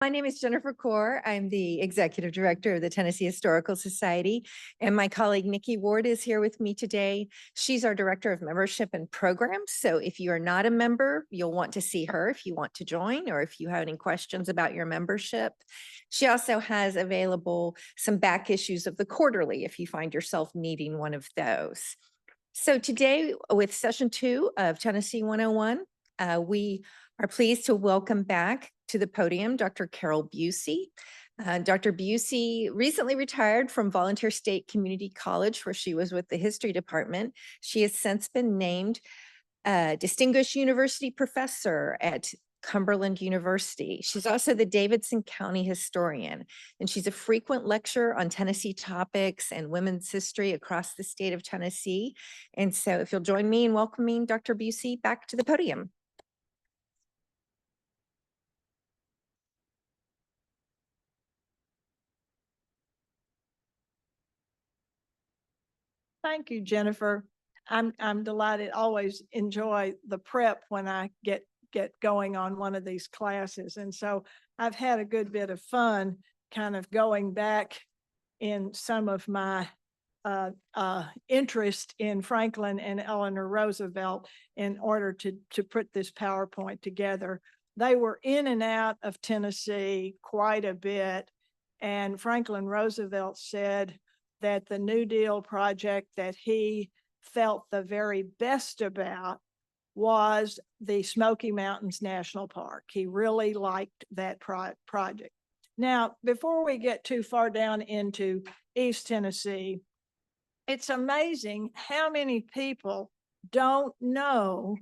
My name is Jennifer Kaur. I'm the Executive Director of the Tennessee Historical Society, and my colleague Nikki Ward is here with me today. She's our Director of Membership and Programs, so if you are not a member, you'll want to see her if you want to join or if you have any questions about your membership. She also has available some back issues of the quarterly if you find yourself needing one of those. So today, with Session 2 of Tennessee 101, we are pleased to welcome back to the podium Dr. Carole Bucy. Dr. Bucy recently retired from Volunteer State Community College, where she was with the History Department. She has since been named Distinguished University Professor at Cumberland University. She's also the Davidson County Historian, and she's a frequent lecturer on Tennessee topics and women's history across the state of Tennessee. And so if you'll join me in welcoming Dr. Bucy back to the podium. Thank you, Jennifer. I'm delighted. Always enjoy the prep when I get going on one of these classes. And so I've had a good bit of fun kind of going back in some of my interest in Franklin and Eleanor Roosevelt in order to put this PowerPoint together. They were in and out of Tennessee quite a bit. And Franklin Roosevelt said that the New Deal project that he felt the very best about was the Smoky Mountains National Park. He really liked that project. Now, before we get too far down into East Tennessee, it's amazing how many people don't know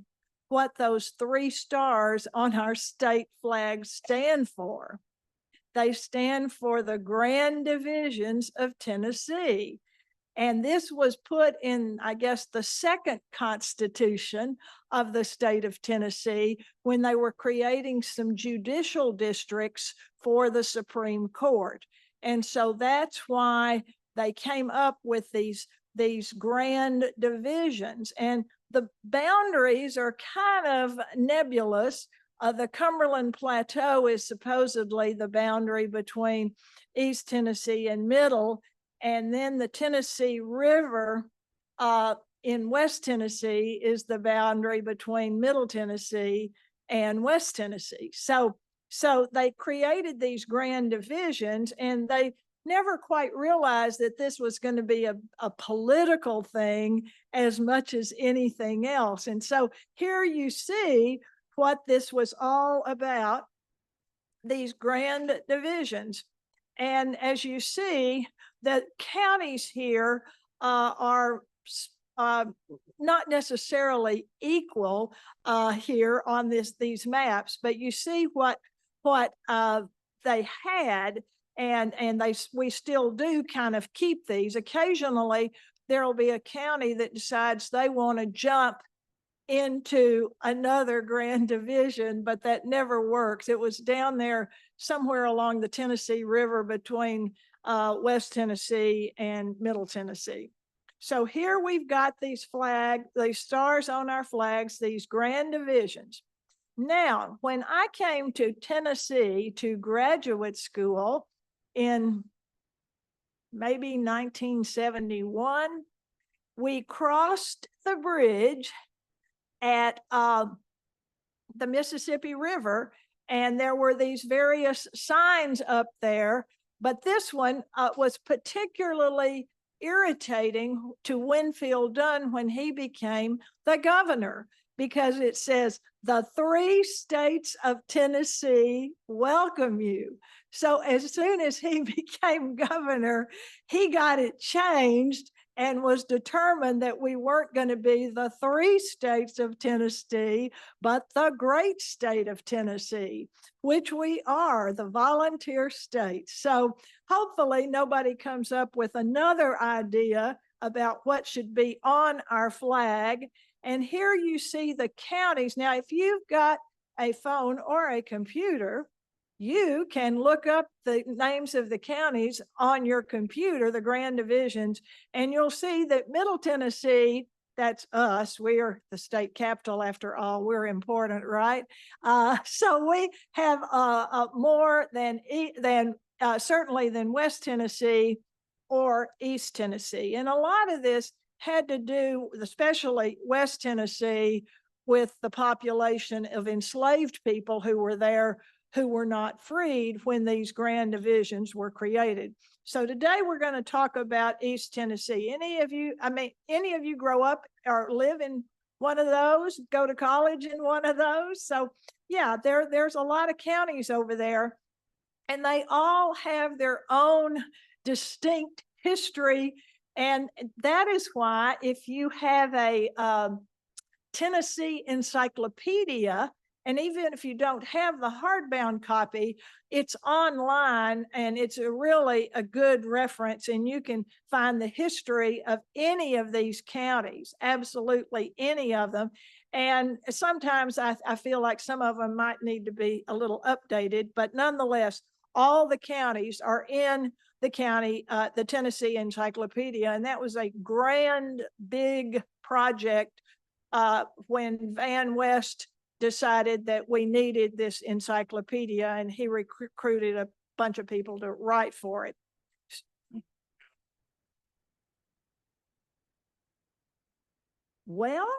what those 3 stars on our state flag stand for. They stand for the Grand Divisions of Tennessee. And this was put in, I guess, the second constitution of the state of Tennessee when they were creating some judicial districts for the Supreme Court. And so that's why they came up with these grand divisions. And the boundaries are kind of nebulous. The Cumberland Plateau is supposedly the boundary between East Tennessee and Middle, and then the Tennessee River in West Tennessee is the boundary between Middle Tennessee and West Tennessee. So they created these grand divisions, and they never quite realized that this was going to be a political thing as much as anything else. And so here you see what this was all about, these grand divisions. And as you see, the counties here are not necessarily equal here on these maps, but you see what they had, and we still do kind of keep these. Occasionally, there will be a county that decides they want to jump into another grand division, but that never works. It was down there somewhere along the Tennessee River between West Tennessee and Middle Tennessee. So here we've got these stars on our flags, these grand divisions. Now, when I came to Tennessee to graduate school in maybe 1971, we crossed the bridge at the Mississippi River, and there were these various signs up there, but this one was particularly irritating to Winfield Dunn when he became the governor, because it says, "The 3 states of Tennessee welcome you." So as soon as he became governor, he got it changed and was determined that we weren't going to be the 3 states of Tennessee, but the great state of Tennessee, which we are, the volunteer state. So hopefully nobody comes up with another idea about what should be on our flag. And here you see the counties. Now, if you've got a phone or a computer, you can look up the names of the counties on your computer, the grand divisions, and you'll see that Middle Tennessee, that's us. We are the state capital after all. We're important, right? So we have more than certainly than West Tennessee or East Tennessee. And a lot of this had to do, especially West Tennessee, with the population of enslaved people who were there, who were not freed when these grand divisions were created. So today we're going to talk about East Tennessee. Any of you grow up or live in one of those, go to college in one of those? So yeah, there's a lot of counties over there, and they all have their own distinct history. And that is why if you have a Tennessee encyclopedia, and even if you don't have the hardbound copy, it's online, and it's really a good reference, and you can find the history of any of these counties, absolutely any of them. And sometimes I feel like some of them might need to be a little updated, but nonetheless, all the counties are in the county, the Tennessee Encyclopedia. And that was a grand, big project when Van West decided that we needed this encyclopedia, and he recruited a bunch of people to write for it. Well,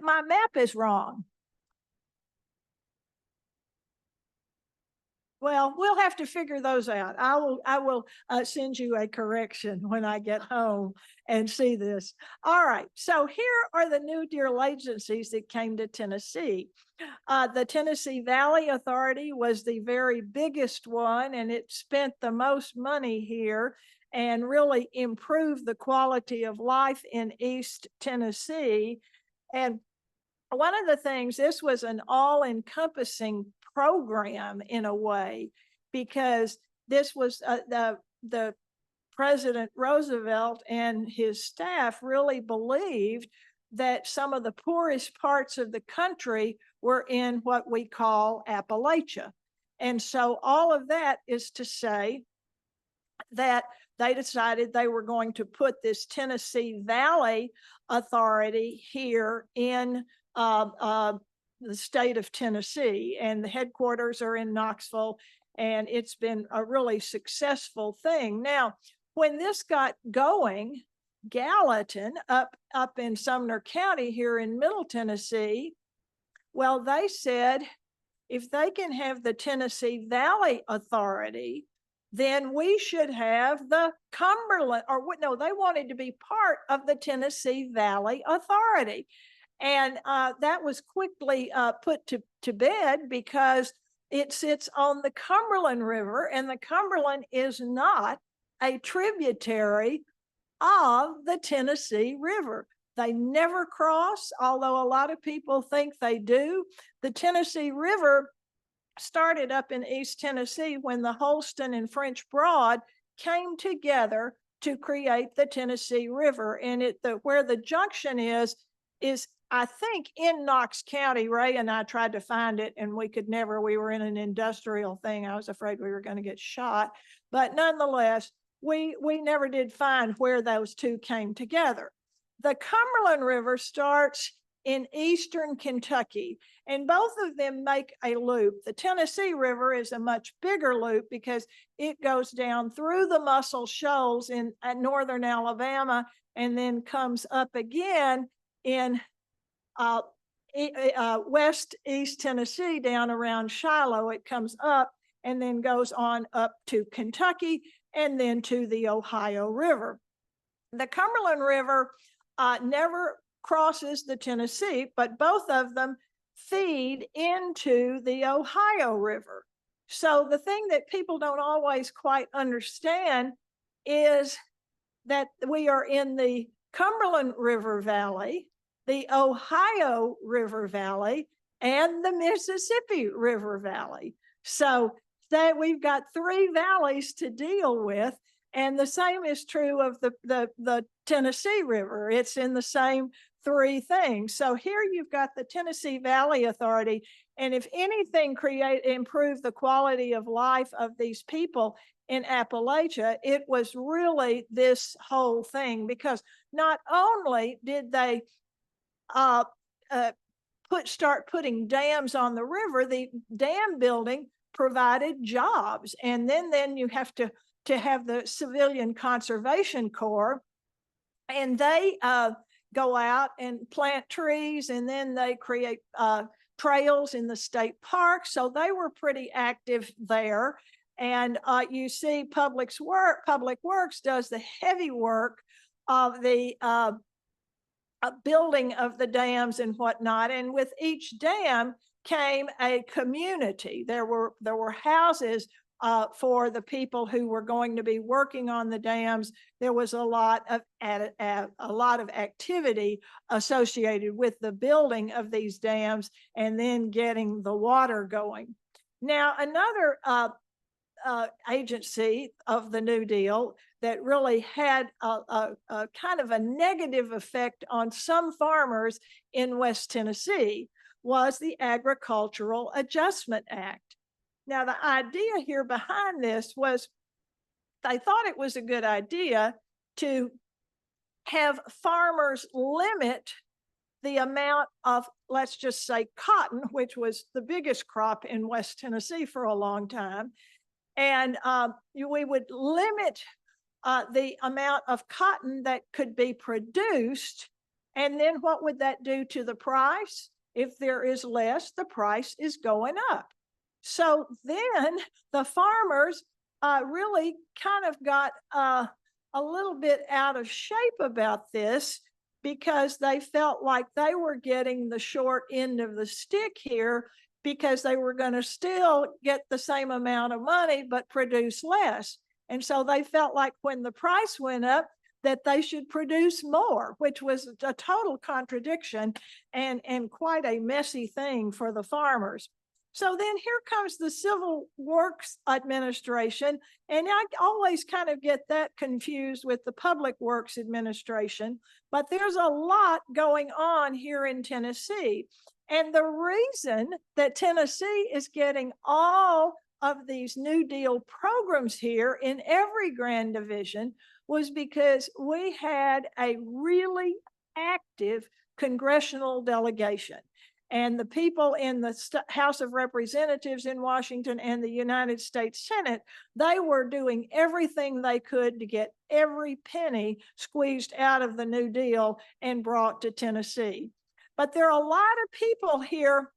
my map is wrong. Well, we'll have to figure those out. I will send you a correction when I get home and see this. All right. So here are the new deal agencies that came to Tennessee. The Tennessee Valley Authority was the very biggest one, and it spent the most money here and really improved the quality of life in East Tennessee. And one of the things, this was an all-encompassing program in a way, because this was the President Roosevelt and his staff really believed that some of the poorest parts of the country were in what we call Appalachia. And so all of that is to say that they decided they were going to put this Tennessee Valley Authority here in the state of Tennessee, and the headquarters are in Knoxville, and it's been a really successful thing. Now, when this got going, Gallatin up in Sumner County here in Middle Tennessee, well, they said if they can have the Tennessee Valley Authority, then we should have the Cumberland, or no, they wanted to be part of the Tennessee Valley Authority. And that was quickly put to bed, because it sits on the Cumberland River, and the Cumberland is not a tributary of the Tennessee River. They never cross, although a lot of people think they do. The Tennessee River started up in East Tennessee when the Holston and French Broad came together to create the Tennessee River. And where the junction is I think in Knox County. Ray and I tried to find it, and we were in an industrial thing. I was afraid we were going to get shot, but nonetheless, we never did find where those two came together. The Cumberland River starts in eastern Kentucky, and both of them make a loop. The Tennessee River is a much bigger loop because it goes down through the Muscle Shoals in northern Alabama, and then comes up again in west East Tennessee down around Shiloh. It comes up and then goes on up to Kentucky and then to the Ohio River. The Cumberland River never crosses the Tennessee, but both of them feed into the Ohio River. So the thing that people don't always quite understand is that we are in the Cumberland River Valley, the Ohio River Valley, and the Mississippi River Valley. So that we've got three valleys to deal with, and the same is true of the Tennessee River. It's in the same three things. So here you've got the Tennessee Valley Authority, and if anything improve the quality of life of these people, in Appalachia, it was really this whole thing, because not only did they start putting dams on the river, the dam building provided jobs. And then you have to have the Civilian Conservation Corps, and they go out and plant trees, and then they create trails in the state park. So they were pretty active there. And you see Public Works does the heavy work of the building of the dams and whatnot. And with each dam came a community. There were houses for the people who were going to be working on the dams. There was a lot of activity associated with the building of these dams and then getting the water going. Now, another agency of the New Deal that really had a kind of a negative effect on some farmers in West Tennessee was the Agricultural Adjustment Act. Now, the idea here behind this was they thought it was a good idea to have farmers limit the amount of, let's just say, cotton, which was the biggest crop in West Tennessee for a long time. And we would limit the amount of cotton that could be produced. And then what would that do to the price? If there is less, the price is going up. So then the farmers really kind of got a little bit out of shape about this, because they felt like they were getting the short end of the stick here, because they were going to still get the same amount of money but produce less. And so they felt like when the price went up, that they should produce more, which was a total contradiction and quite a messy thing for the farmers. So then here comes the Civil Works Administration, and I always kind of get that confused with the Public Works Administration, but there's a lot going on here in Tennessee. And the reason that Tennessee is getting all of these New Deal programs here in every Grand Division was because we had a really active congressional delegation. And the people in the House of Representatives in Washington and the United States Senate, they were doing everything they could to get every penny squeezed out of the New Deal and brought to Tennessee. But there are a lot of people here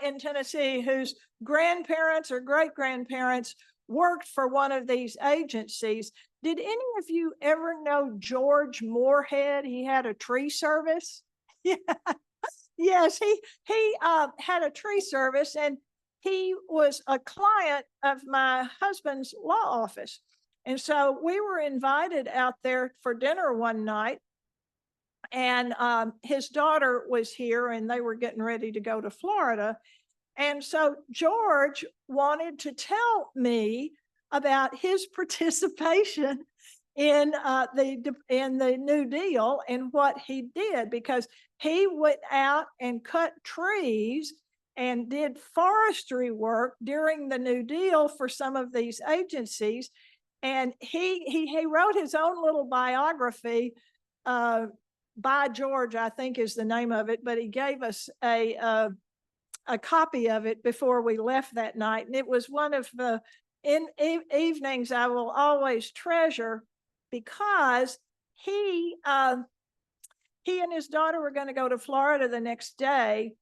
in Tennessee whose grandparents or great-grandparents worked for one of these agencies. Did any of you ever know George Moorhead? He had a tree service. Yeah. Yes, he had a tree service, and he was a client of my husband's law office. And so we were invited out there for dinner one night, and his daughter was here, and they were getting ready to go to Florida. And so George wanted to tell me about his participation in the New Deal and what he did, because he went out and cut trees and did forestry work during the New Deal for some of these agencies. And he wrote his own little biography, By George, I think is the name of it, but he gave us a copy of it before we left that night. And it was one of the evenings I will always treasure, because he and his daughter were going to go to Florida the next day.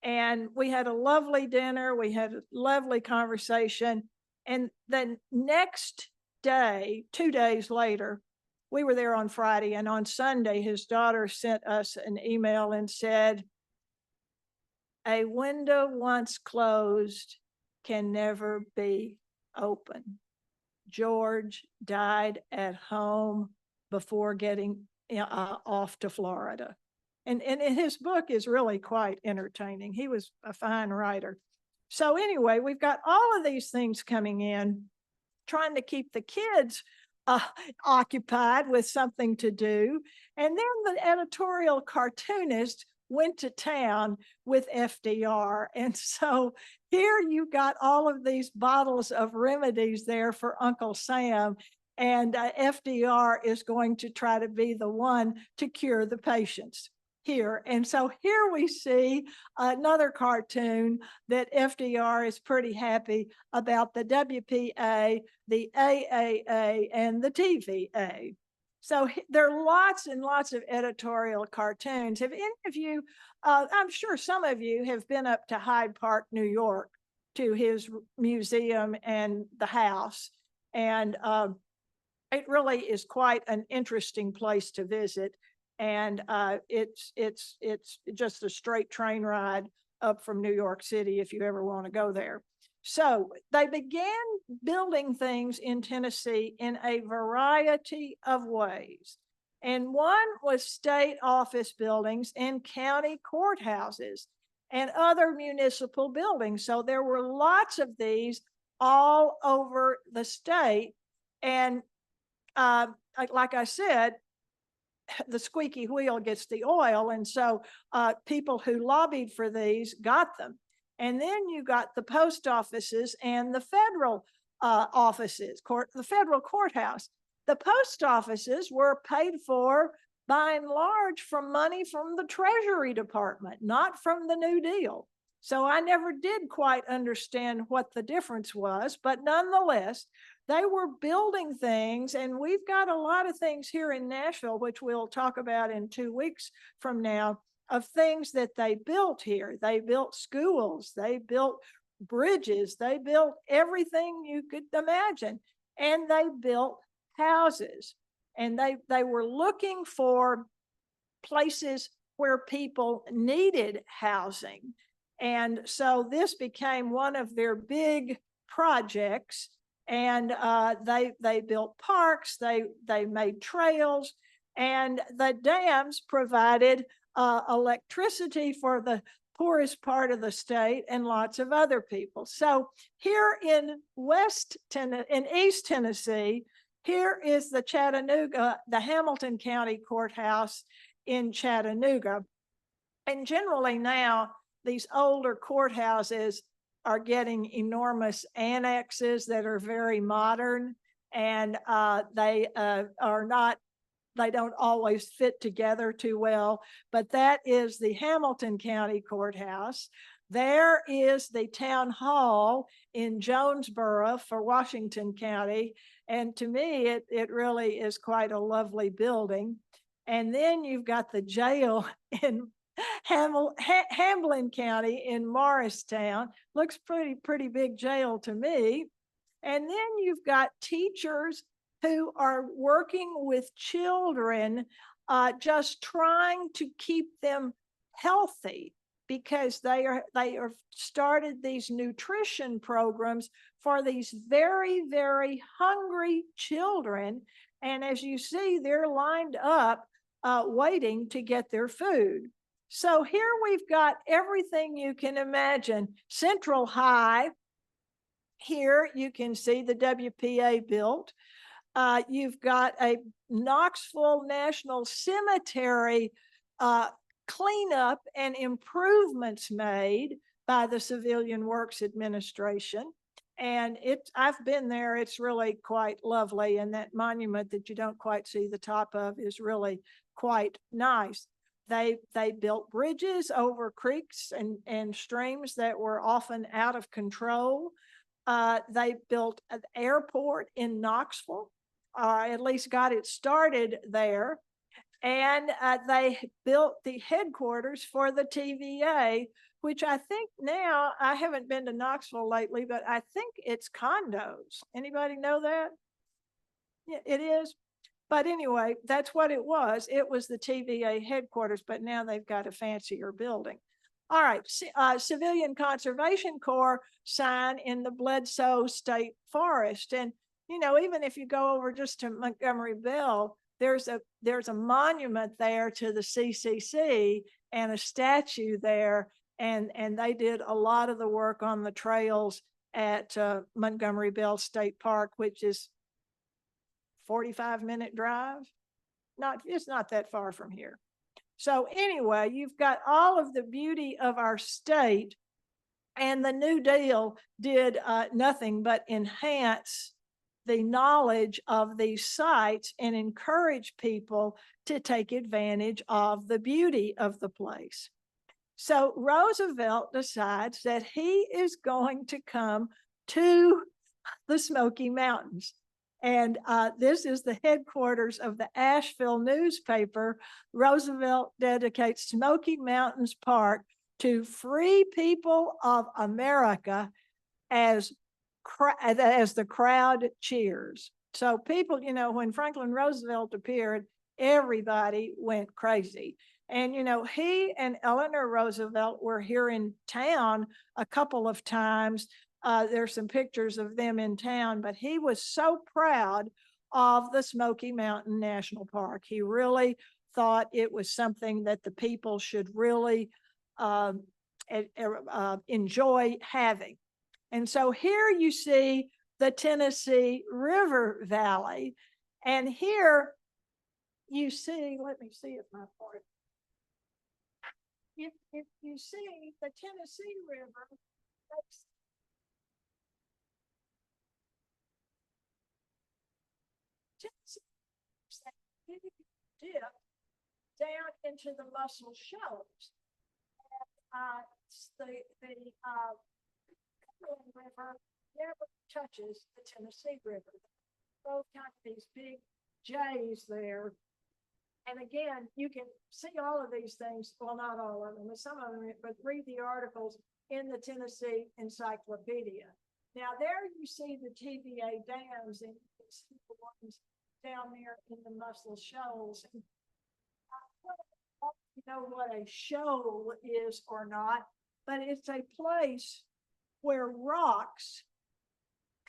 And we had a lovely dinner. We had a lovely conversation. And the next day, 2 days later, we were there on Friday, and on Sunday, his daughter sent us an email and said, "A window once closed can never be open. George died at home before getting off to Florida." And his book is really quite entertaining. He was a fine writer. So anyway, we've got all of these things coming in, trying to keep the kids occupied with something to do. And then the editorial cartoonist went to town with FDR. And so here you got all of these bottles of remedies there for Uncle Sam. And FDR is going to try to be the one to cure the patients here. And so here we see another cartoon that FDR is pretty happy about the WPA, the AAA, and the TVA. So there are lots and lots of editorial cartoons. Have any of you, I'm sure some of you have been up to Hyde Park, New York, to his museum and the house. And it really is quite an interesting place to visit. And it's just a straight train ride up from New York City if you ever want to go there. So they began building things in Tennessee in a variety of ways. And one was state office buildings and county courthouses and other municipal buildings. So there were lots of these all over the state. And like I said, the squeaky wheel gets the oil. And so people who lobbied for these got them. And then you got the post offices and the federal offices, the federal courthouse. The post offices were paid for by and large from money from the Treasury Department, not from the New Deal. So I never did quite understand what the difference was, but nonetheless, they were building things, and we've got a lot of things here in Nashville, which we'll talk about in 2 weeks from now, of things that they built here. They built schools, they built bridges, they built everything you could imagine, and they built houses. And they were looking for places where people needed housing. And so this became one of their big projects. And they built parks, they made trails, and the dams provided electricity for the poorest part of the state and lots of other people. So here in East Tennessee, here is the Chattanooga, the Hamilton County Courthouse in Chattanooga. And generally now, these older courthouses are getting enormous annexes that are very modern, and they don't always fit together too well. But that is the Hamilton County Courthouse. There is the town hall in Jonesboro for Washington County. And to me, it really is quite a lovely building. And then you've got the jail in Hamlin County in Morristown. Looks pretty big jail to me. And then you've got teachers who are working with children, just trying to keep them healthy, because they are started these nutrition programs for these very, very hungry children. And as you see, they're lined up waiting to get their food. So here we've got everything you can imagine. Central High, here you can see the WPA built. You've got a Knoxville National Cemetery cleanup and improvements made by the Civilian Works Administration. And I've been there, it's really quite lovely. And that monument that you don't quite see the top of is really quite nice. They built bridges over creeks and streams that were often out of control. They built an airport in Knoxville, at least got it started there. And they built the headquarters for the TVA, which I think now, I haven't been to Knoxville lately, but I think it's condos. Anybody know that? Yeah, it is. But anyway, that's what it was. It was the TVA headquarters, but now they've got a fancier building. All right, Civilian Conservation Corps sign in the Bledsoe State Forest. And, you know, even if you go over just to Montgomery Bell, there's a monument there to the CCC and a statue there. And they did a lot of the work on the trails at Montgomery Bell State Park, which is 45-minute drive. It's not that far from here. So anyway, you've got all of the beauty of our state, and the New Deal did nothing but enhance the knowledge of these sites and encourage people to take advantage of the beauty of the place. So Roosevelt decides that he is going to come to the Smoky Mountains. And this is the headquarters of the Asheville newspaper. Roosevelt dedicates Smoky Mountains Park to free people of America as the crowd cheers. So people, you know, when Franklin Roosevelt appeared, everybody went crazy. And, you know, he and Eleanor Roosevelt were here in town a couple of times. There's some pictures of them in town, but he was so proud of the Smoky Mountain National Park. He really thought it was something that the people should really enjoy having. And so here you see the Tennessee River Valley. And here you see, let me see if my part. If you see the Tennessee River, that big dip down into the Muscle Shoals. And Cumberland River never touches the Tennessee River. Both kind of these big J's there. And again, you can see all of these things, well, not all of them, but some of them, but read the articles in the Tennessee Encyclopedia. Now there you see the TVA dams, and you can see the ones down there in the Muscle Shoals. And I don't know what a shoal is or not, but it's a place where rocks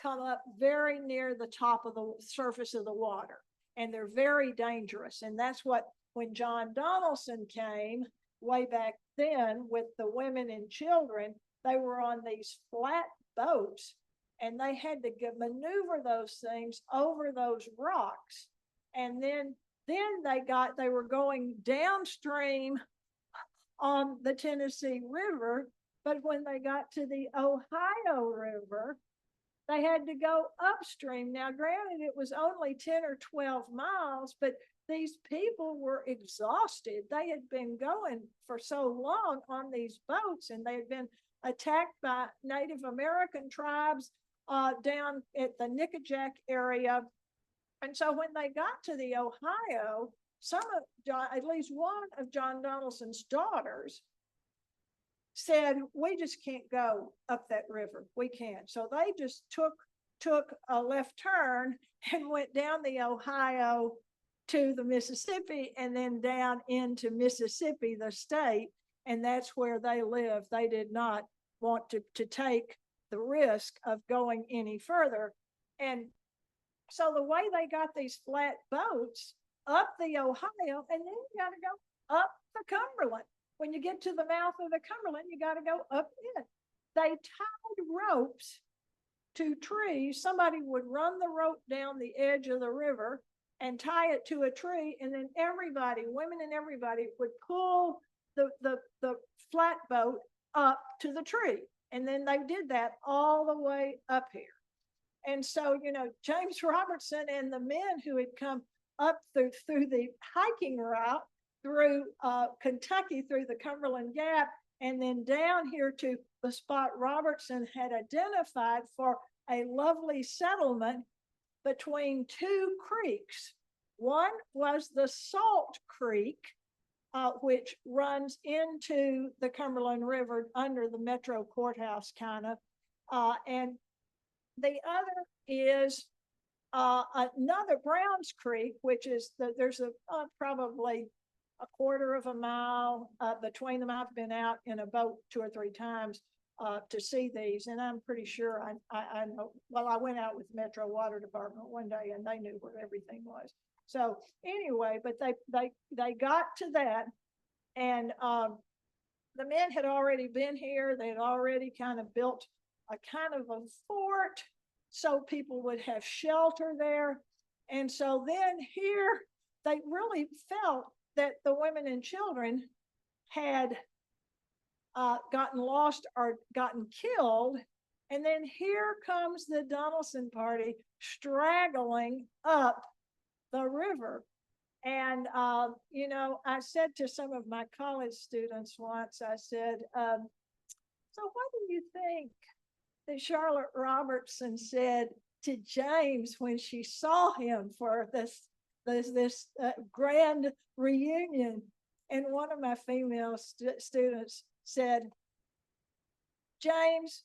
come up very near the top of the surface of the water, and they're very dangerous. And that's what, when John Donaldson came way back then with the women and children, they were on these flat boats, and they had to maneuver those things over those rocks. And then they were going downstream on the Tennessee River, but when they got to the Ohio River, they had to go upstream. Now, granted, it was only 10 or 12 miles, but these people were exhausted. They had been going for so long on these boats, and they had been attacked by Native American tribes down at the Nickajack area. And so when they got to the Ohio, at least one of John Donaldson's daughters said, we just can't go up that river. We can't. So they just took a left turn and went down the Ohio to the Mississippi, and then down into Mississippi, the state. And that's where they live. They did not want to take the risk of going any further. And so the way they got these flat boats up the Ohio, and then you got to go up the Cumberland. When you get to the mouth of the Cumberland, you got to go up it. They tied ropes to trees. Somebody would run the rope down the edge of the river and tie it to a tree, and then everybody, women and everybody, would pull the flatboat up to the tree. And then they did that all the way up here. And so, you know, James Robertson and the men who had come up through the hiking route through Kentucky, through the Cumberland Gap, and then down here to the spot Robertson had identified for a lovely settlement between two creeks. One was the Salt Creek, which runs into the Cumberland River under the Metro Courthouse, kind of. And the other is another Browns Creek, which is there's probably a quarter of a mile between them. I've been out in a boat 2 or 3 times to see these, and I'm pretty sure I know. Well, I went out with Metro Water Department one day, and they knew where everything was. So anyway, but they got to that, and the men had already been here. They had already kind of built a kind of a fort so people would have shelter there. And so then here they really felt that the women and children had gotten lost or gotten killed. And then here comes the Donaldson party straggling up the river. And, you know, I said to some of my college students once, I said, so what do you think that Charlotte Robertson said to James when she saw him for this grand reunion? And one of my female students said, James,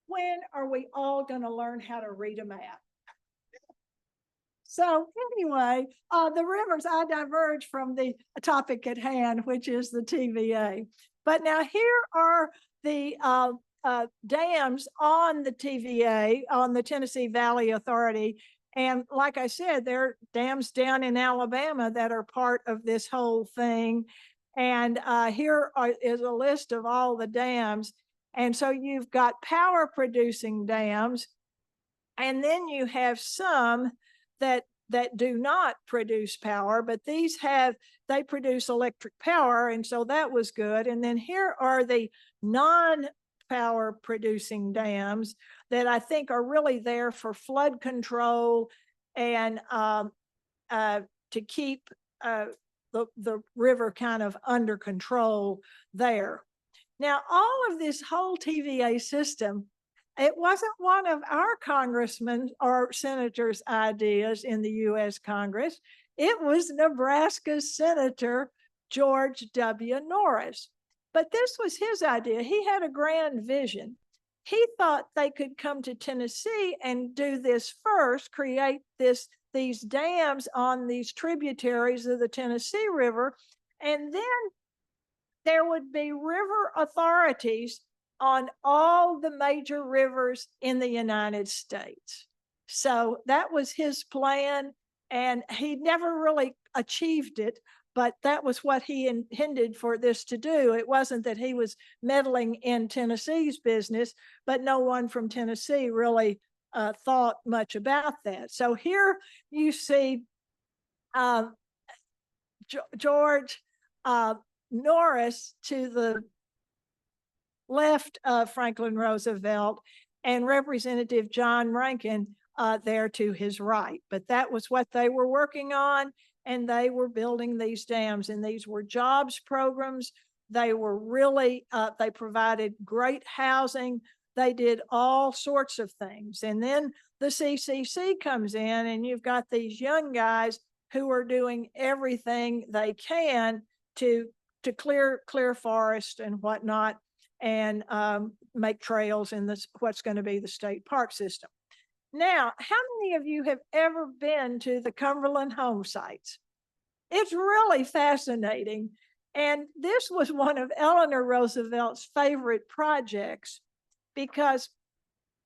when are we all going to learn how to read a map? So anyway, the rivers, I diverge from the topic at hand, which is the TVA. But now here are the dams on the TVA, on the Tennessee Valley Authority. And like I said, there are dams down in Alabama that are part of this whole thing. And here is a list of all the dams. And so you've got power producing dams, and then you have some that do not produce power, but these they produce electric power. And so that was good. And then here are the non-power producing dams that I think are really there for flood control and to keep the river kind of under control there. Now, all of this whole TVA system, it wasn't one of our congressmen or senators' ideas in the U.S. Congress. It was Nebraska's Senator George W. Norris. But this was his idea. He had a grand vision. He thought they could come to Tennessee and do this first, create these dams on these tributaries of the Tennessee River, and then there would be river authorities on all the major rivers in the United States. So that was his plan, and he never really achieved it, but that was what he intended for this to do. It wasn't that he was meddling in Tennessee's business, but no one from Tennessee really thought much about that. So here you see George Norris to the left of Franklin Roosevelt and Representative John Rankin there to his right. But that was what they were working on, and they were building these dams, and these were jobs programs. They were really, they provided great housing. They did all sorts of things. And then the CCC comes in, and you've got these young guys who are doing everything they can to clear forest and whatnot, and make trails in what's going to be the state park system. Now, how many of you have ever been to the Cumberland home sites? It's really fascinating. And this was one of Eleanor Roosevelt's favorite projects, because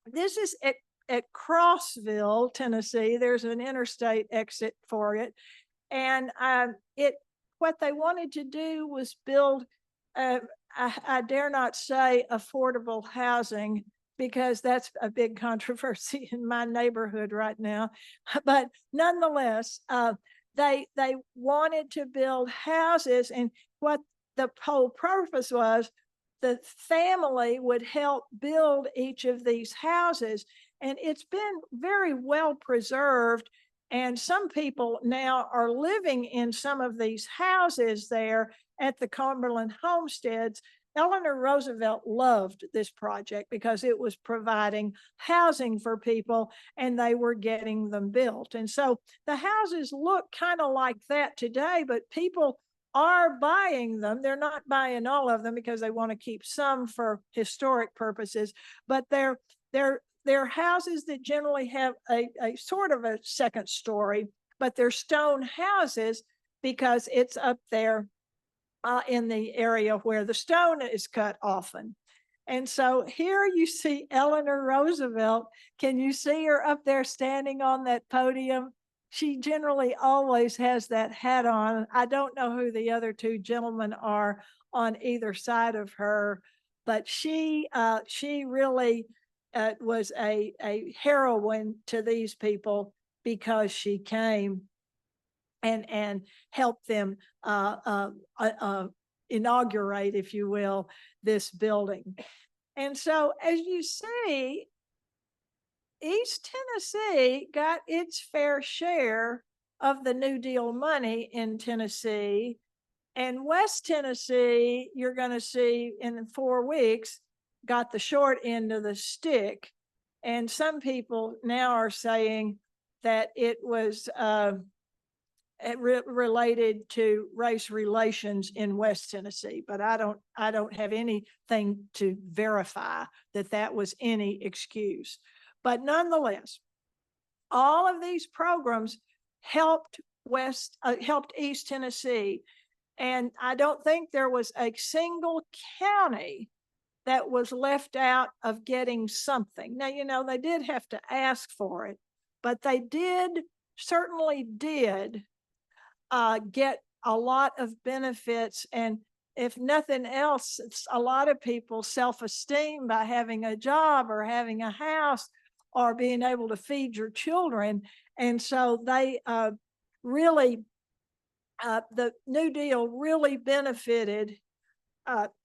this is at Crossville, Tennessee. There's an interstate exit for it. And what they wanted to do was build, I dare not say affordable housing, because that's a big controversy in my neighborhood right now. But nonetheless, they wanted to build houses, and what the whole purpose was, the family would help build each of these houses. And it's been very well preserved. And some people now are living in some of these houses there at the Cumberland homesteads. Eleanor Roosevelt loved this project because it was providing housing for people, and they were getting them built. And so the houses look kind of like that today, but people are buying them. They're not buying all of them because they want to keep some for historic purposes, but they're houses that generally have a sort of a second story, but they're stone houses because it's up there in the area where the stone is cut often. And so here you see Eleanor Roosevelt. Can you see her up there standing on that podium? She generally always has that hat on. I don't know who the other two gentlemen are on either side of her, but she really was a heroine to these people because she came and help them inaugurate, if you will, this building. And so, as you see, East Tennessee got its fair share of the New Deal money in Tennessee. And West Tennessee, you're going to see in 4 weeks, got the short end of the stick. And some people now are saying that it was related to race relations in West Tennessee, but I don't have anything to verify that was any excuse. But nonetheless, all of these programs helped East Tennessee. And I don't think there was a single county that was left out of getting something. Now, they did have to ask for it, but they certainly did get a lot of benefits. And if nothing else, it's a lot of people's self-esteem by having a job or having a house or being able to feed your children. And so they really, the New Deal really benefited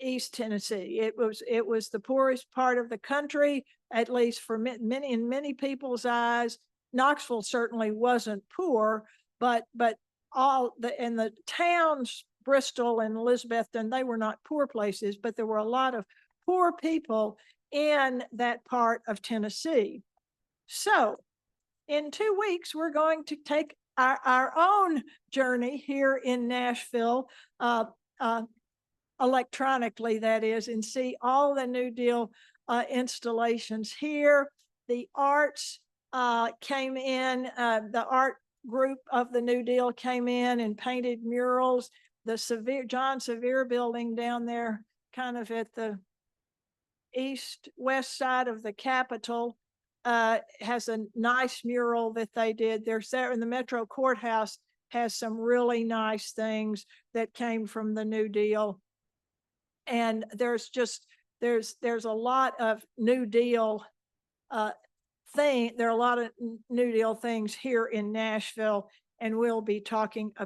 East Tennessee. It was the poorest part of the country, at least for in many people's eyes. Knoxville certainly wasn't poor, but in the towns, Bristol and Elizabethton, they were not poor places, but there were a lot of poor people in that part of Tennessee. So in 2 weeks, we're going to take our own journey here in Nashville, electronically, that is, and see all the New Deal installations here. The arts came in, the art group of the New Deal came in and painted murals. The John Sevier building down there, kind of at the east-west side of the Capitol, has a nice mural that they did. There's there in the Metro Courthouse has some really nice things that came from the New Deal. And there's a lot of New Deal there are a lot of New Deal things here in Nashville, and we'll be talking about